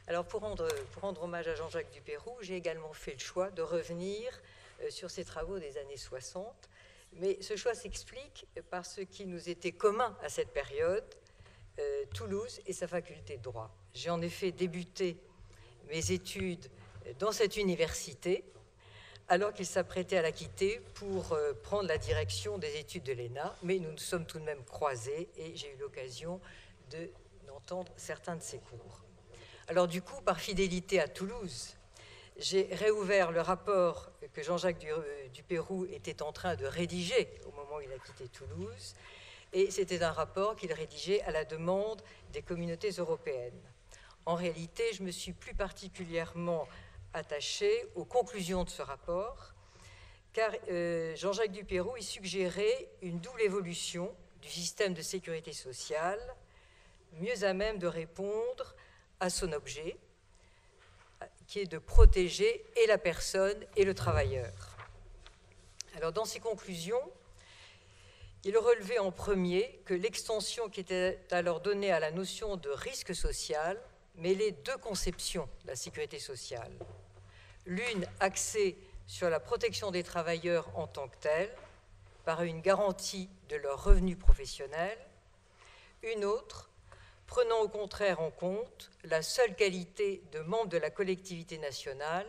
Alors pour rendre hommage à Jean-Jacques Dupeyroux, j'ai également fait le choix de revenir sur ses travaux des années 60. Mais ce choix s'explique par ce qui nous était commun à cette période, Toulouse et sa faculté de droit. J'ai en effet débuté mes études dans cette université, alors qu'il s'apprêtait à la quitter pour prendre la direction des études de l'ENA, mais nous nous sommes tout de même croisés et j'ai eu l'occasion d'entendre certains de ses cours. Alors du coup, par fidélité à Toulouse, j'ai réouvert le rapport que Jean-Jacques Dupeyroux était en train de rédiger au moment où il a quitté Toulouse, et c'était un rapport qu'il rédigeait à la demande des communautés européennes. En réalité, je me suis plus particulièrement attachée aux conclusions de ce rapport, car Jean-Jacques Dupeyroux y suggérait une double évolution du système de sécurité sociale, mieux à même de répondre à son objet, qui est de protéger et la personne et le travailleur. Alors, dans ses conclusions, il relevait en premier que l'extension qui était alors donnée à la notion de risque social mêlait deux conceptions de la sécurité sociale. L'une axée sur la protection des travailleurs en tant que telle, par une garantie de leurs revenus professionnels, une autre prenant au contraire en compte la seule qualité de membre de la collectivité nationale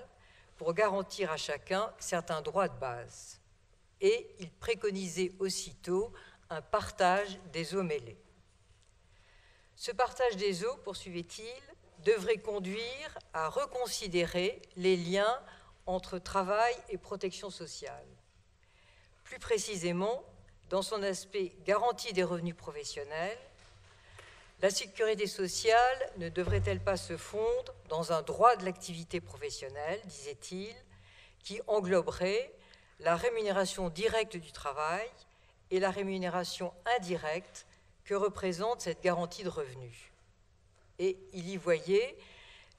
pour garantir à chacun certains droits de base. Et il préconisait aussitôt un partage des eaux mêlées. Ce partage des eaux, poursuivait-il, devrait conduire à reconsidérer les liens entre travail et protection sociale. Plus précisément, dans son aspect garantie des revenus professionnels, la sécurité sociale ne devrait-elle pas se fondre dans un droit de l'activité professionnelle, disait-il, qui engloberait la rémunération directe du travail et la rémunération indirecte que représente cette garantie de revenus. Et il y voyait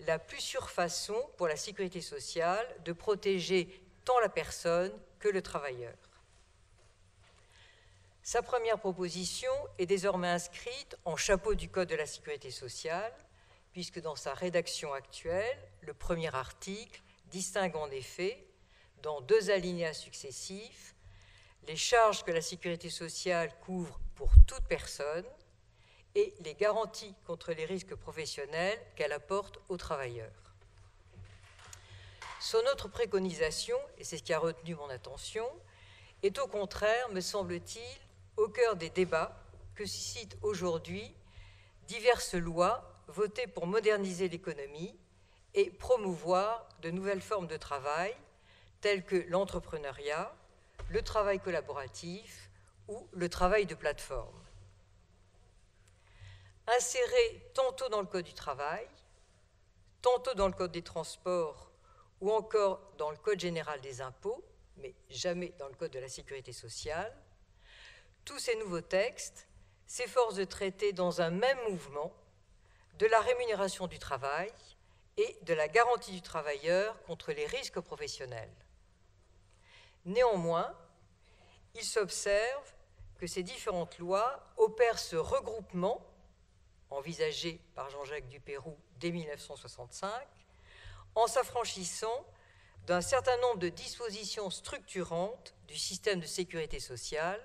la plus sûre façon pour la sécurité sociale de protéger tant la personne que le travailleur. Sa première proposition est désormais inscrite en chapeau du Code de la sécurité sociale, puisque dans sa rédaction actuelle, le premier article distingue en effet, dans deux alinéas successifs, les charges que la sécurité sociale couvre pour toute personne et les garanties contre les risques professionnels qu'elle apporte aux travailleurs. Son autre préconisation, et c'est ce qui a retenu mon attention, est au contraire, me semble-t-il, au cœur des débats que suscitent aujourd'hui diverses lois votées pour moderniser l'économie et promouvoir de nouvelles formes de travail, telles que l'entrepreneuriat, le travail collaboratif ou le travail de plateforme. Insérés tantôt dans le Code du travail, tantôt dans le Code des transports ou encore dans le Code général des impôts, mais jamais dans le Code de la sécurité sociale, tous ces nouveaux textes s'efforcent de traiter dans un même mouvement de la rémunération du travail et de la garantie du travailleur contre les risques professionnels. Néanmoins, il s'observe que ces différentes lois opèrent ce regroupement, envisagé par Jean-Jacques Dupeyroux dès 1965, en s'affranchissant d'un certain nombre de dispositions structurantes du système de sécurité sociale,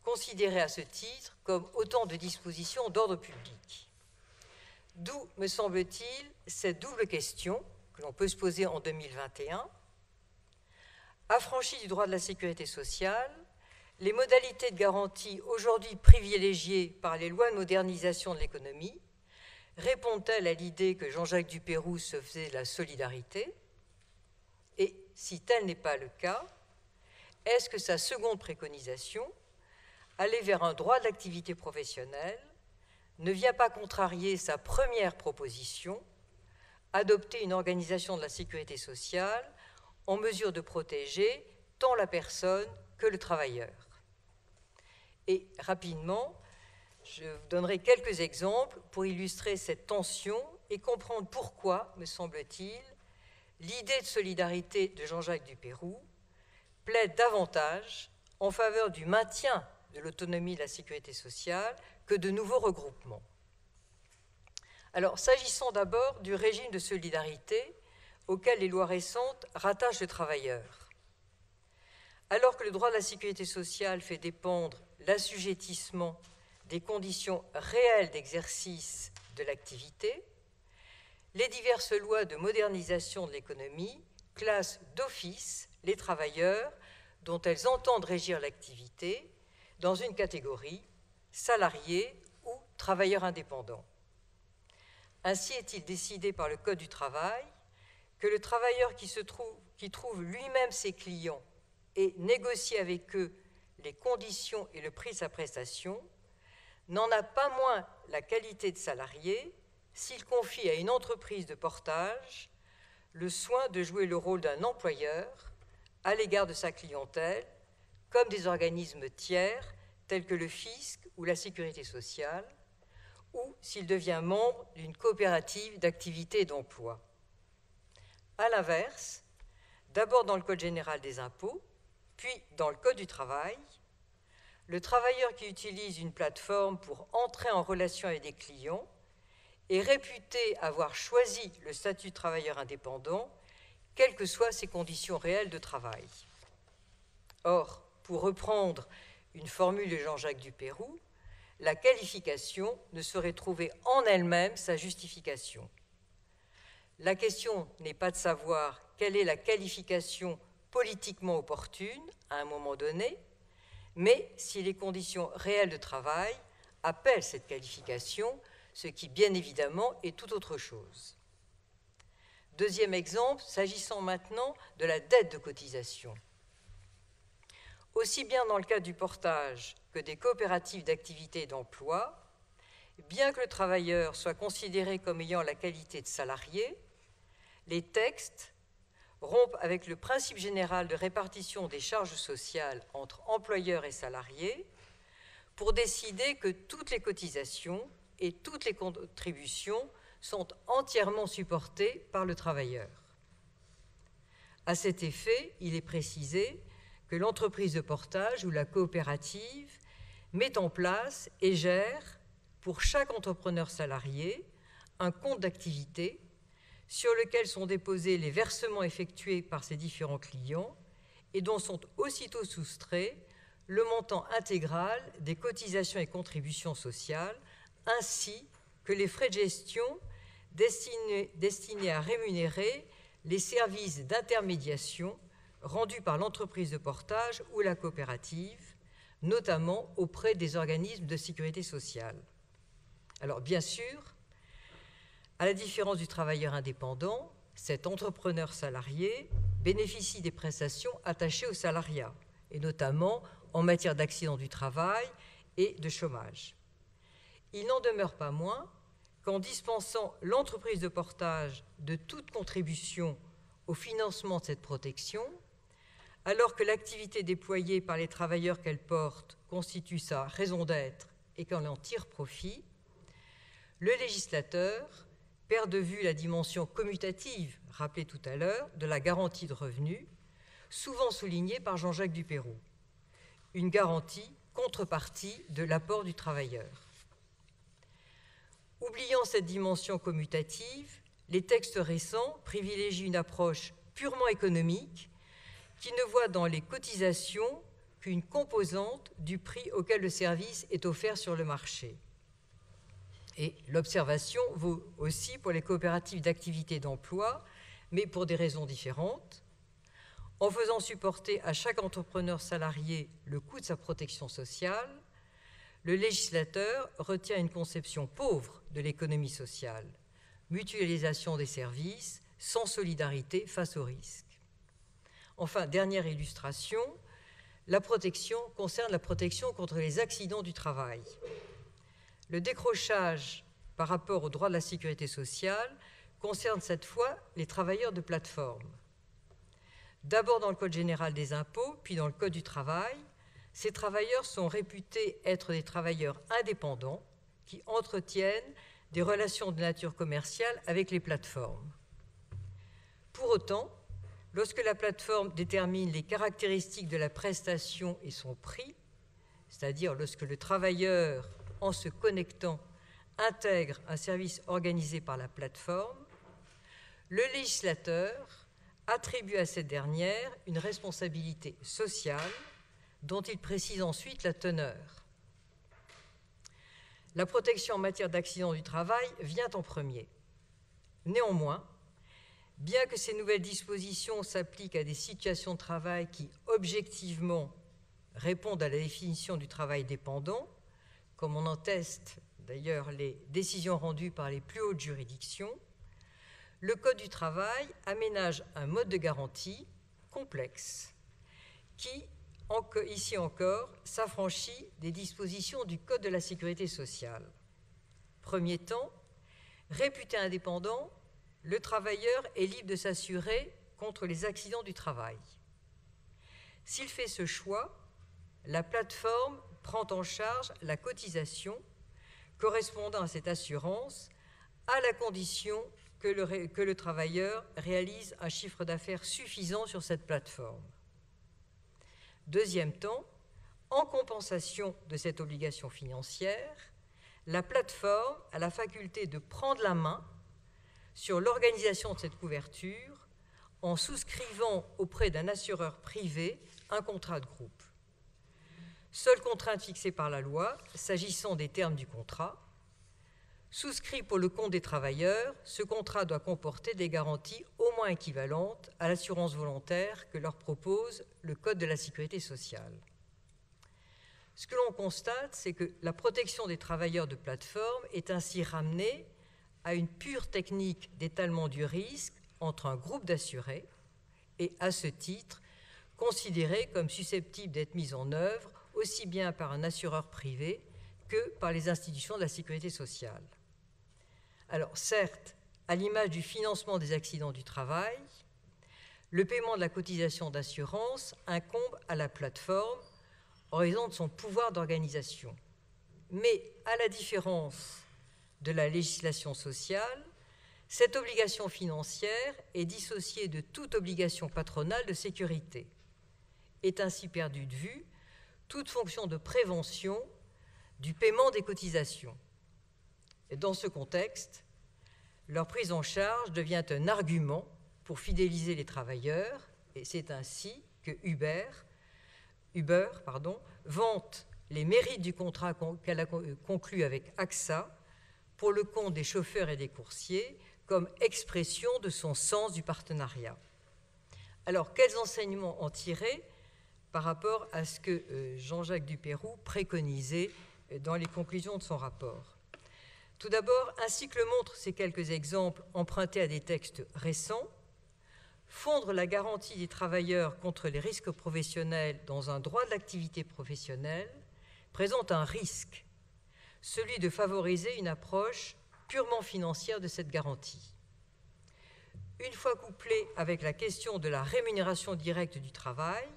considérées à ce titre comme autant de dispositions d'ordre public. D'où, me semble-t-il, cette double question que l'on peut se poser en 2021. Affranchies du droit de la sécurité sociale, les modalités de garantie aujourd'hui privilégiées par les lois de modernisation de l'économie répondent-elles à l'idée que Jean-Jacques Dupeyroux se faisait de la solidarité? Et si tel n'est pas le cas, est-ce que sa seconde préconisation, aller vers un droit de l'activité professionnelle, ne vient pas contrarier sa première proposition, adopter une organisation de la sécurité sociale en mesure de protéger tant la personne que le travailleur? Et rapidement, je vous donnerai quelques exemples pour illustrer cette tension et comprendre pourquoi, me semble-t-il, l'idée de solidarité de Jean-Jacques Dupeyroux plaide davantage en faveur du maintien de l'autonomie de la sécurité sociale que de nouveaux regroupements. Alors, s'agissant d'abord du régime de solidarité auquel les lois récentes rattachent le travailleur. Alors que le droit de la sécurité sociale fait dépendre l'assujettissement des conditions réelles d'exercice de l'activité, les diverses lois de modernisation de l'économie classent d'office les travailleurs dont elles entendent régir l'activité dans une catégorie salariés ou travailleurs indépendants. Ainsi est-il décidé par le Code du travail que le travailleur qui trouve lui-même ses clients et négocie avec eux les conditions et le prix de sa prestation n'en a pas moins la qualité de salarié s'il confie à une entreprise de portage le soin de jouer le rôle d'un employeur à l'égard de sa clientèle, comme des organismes tiers tels que le fisc ou la sécurité sociale, ou s'il devient membre d'une coopérative d'activité et d'emploi. À l'inverse, d'abord dans le Code général des impôts, puis dans le Code du travail, le travailleur qui utilise une plateforme pour entrer en relation avec des clients est réputé avoir choisi le statut de travailleur indépendant, quelles que soient ses conditions réelles de travail. Or, pour reprendre une formule de Jean-Jacques Dupeyroux, la qualification ne saurait trouver en elle-même sa justification. La question n'est pas de savoir quelle est la qualification politiquement opportune à un moment donné, mais si les conditions réelles de travail appellent cette qualification, ce qui, bien évidemment, est tout autre chose. Deuxième exemple, s'agissant maintenant de la dette de cotisation. Aussi bien dans le cas du portage que des coopératives d'activité et d'emploi, bien que le travailleur soit considéré comme ayant la qualité de salarié, les textes rompent avec le principe général de répartition des charges sociales entre employeurs et salariés pour décider que toutes les cotisations et toutes les contributions sont entièrement supportées par le travailleur. À cet effet, il est précisé que l'entreprise de portage ou la coopérative met en place et gère pour chaque entrepreneur salarié un compte d'activité sur lequel sont déposés les versements effectués par ses différents clients et dont sont aussitôt soustraits le montant intégral des cotisations et contributions sociales ainsi que les frais de gestion destinés à rémunérer les services d'intermédiation rendus par l'entreprise de portage ou la coopérative, notamment auprès des organismes de sécurité sociale. Alors, bien sûr, à la différence du travailleur indépendant, cet entrepreneur salarié bénéficie des prestations attachées au salariat, et notamment en matière d'accident du travail et de chômage. Il n'en demeure pas moins qu'en dispensant l'entreprise de portage de toute contribution au financement de cette protection, alors que l'activité déployée par les travailleurs qu'elle porte constitue sa raison d'être et qu'elle en tire profit, le législateur perd de vue la dimension commutative, rappelée tout à l'heure, de la garantie de revenus, souvent soulignée par Jean-Jacques Dupeyroux, une garantie contrepartie de l'apport du travailleur. Oubliant cette dimension commutative, les textes récents privilégient une approche purement économique qui ne voit dans les cotisations qu'une composante du prix auquel le service est offert sur le marché. Et l'observation vaut aussi pour les coopératives d'activité et d'emploi, mais pour des raisons différentes. En faisant supporter à chaque entrepreneur salarié le coût de sa protection sociale, le législateur retient une conception pauvre de l'économie sociale, mutualisation des services, sans solidarité face aux risques. Enfin, dernière illustration, la protection concerne la protection contre les accidents du travail. Le décrochage par rapport au droit de la sécurité sociale concerne cette fois les travailleurs de plateforme. D'abord dans le Code général des impôts, puis dans le Code du travail, ces travailleurs sont réputés être des travailleurs indépendants qui entretiennent des relations de nature commerciale avec les plateformes. Pour autant, lorsque la plateforme détermine les caractéristiques de la prestation et son prix, c'est-à-dire lorsque le travailleur, en se connectant, intègre un service organisé par la plateforme, le législateur attribue à cette dernière une responsabilité sociale dont il précise ensuite la teneur. La protection en matière d'accident du travail vient en premier. Néanmoins, bien que ces nouvelles dispositions s'appliquent à des situations de travail qui, objectivement, répondent à la définition du travail dépendant, comme on en atteste d'ailleurs les décisions rendues par les plus hautes juridictions, le Code du travail aménage un mode de garantie complexe qui, ici encore, s'affranchit des dispositions du Code de la sécurité sociale. Premier temps, réputé indépendant, le travailleur est libre de s'assurer contre les accidents du travail. S'il fait ce choix, la plateforme prend en charge la cotisation correspondant à cette assurance à la condition que le travailleur réalise un chiffre d'affaires suffisant sur cette plateforme. Deuxième temps, en compensation de cette obligation financière, la plateforme a la faculté de prendre la main sur l'organisation de cette couverture en souscrivant auprès d'un assureur privé un contrat de groupe. Seule contrainte fixée par la loi, s'agissant des termes du contrat, souscrit pour le compte des travailleurs, ce contrat doit comporter des garanties au moins équivalentes à l'assurance volontaire que leur propose le Code de la sécurité sociale. Ce que l'on constate, c'est que la protection des travailleurs de plateforme est ainsi ramenée à une pure technique d'étalement du risque entre un groupe d'assurés et, à ce titre, considérée comme susceptible d'être mise en œuvre aussi bien par un assureur privé que par les institutions de la sécurité sociale. Alors, certes, à l'image du financement des accidents du travail, le paiement de la cotisation d'assurance incombe à la plateforme en raison de son pouvoir d'organisation. Mais, à la différence de la législation sociale, cette obligation financière est dissociée de toute obligation patronale de sécurité. Est ainsi perdue de vue toute fonction de prévention du paiement des cotisations. Et dans ce contexte, leur prise en charge devient un argument pour fidéliser les travailleurs, et c'est ainsi que Uber vante les mérites du contrat qu'elle a conclu avec AXA pour le compte des chauffeurs et des coursiers comme expression de son sens du partenariat. Alors, quels enseignements en tirer par rapport à ce que Jean-Jacques Dupeyroux préconisait dans les conclusions de son rapport? Tout d'abord, ainsi que le montrent ces quelques exemples empruntés à des textes récents, fondre la garantie des travailleurs contre les risques professionnels dans un droit de l'activité professionnelle présente un risque, celui de favoriser une approche purement financière de cette garantie. Une fois couplée avec la question de la rémunération directe du travail,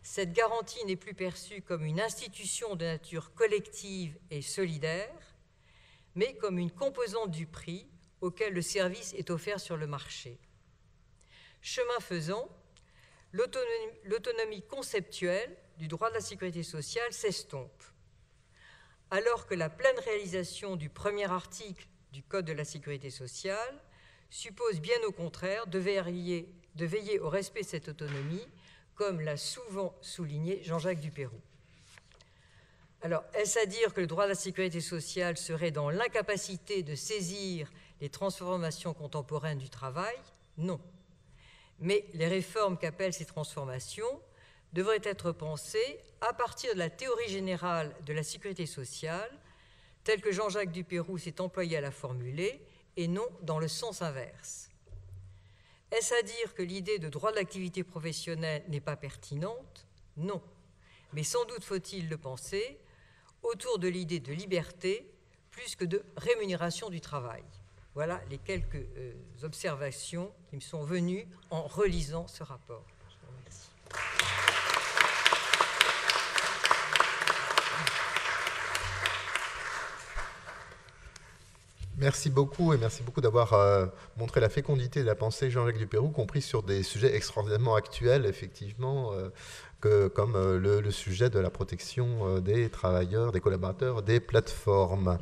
cette garantie n'est plus perçue comme une institution de nature collective et solidaire, mais comme une composante du prix auquel le service est offert sur le marché. Chemin faisant, l'autonomie conceptuelle du droit de la sécurité sociale s'estompe, alors que la pleine réalisation du premier article du Code de la sécurité sociale suppose bien au contraire de veiller au respect de cette autonomie, comme l'a souvent souligné Jean-Jacques Dupeyroux. Alors, est-ce à dire que le droit de la sécurité sociale serait dans l'incapacité de saisir les transformations contemporaines du travail? Non. Mais les réformes qu'appellent ces transformations devraient être pensées à partir de la théorie générale de la sécurité sociale, telle que Jean-Jacques Dupeyroux s'est employé à la formuler, et non dans le sens inverse. Est-ce à dire que l'idée de droit de l'activité professionnelle n'est pas pertinente? Non. Mais sans doute faut-il le penser autour de l'idée de liberté plus que de rémunération du travail. Voilà les quelques observations qui me sont venues en relisant ce rapport. Je vous remercie. Merci beaucoup, et merci beaucoup d'avoir montré la fécondité de la pensée de Jean-Jacques Dupeyroux, compris sur des sujets extraordinairement actuels, effectivement, comme le sujet de la protection des travailleurs, des collaborateurs, des plateformes.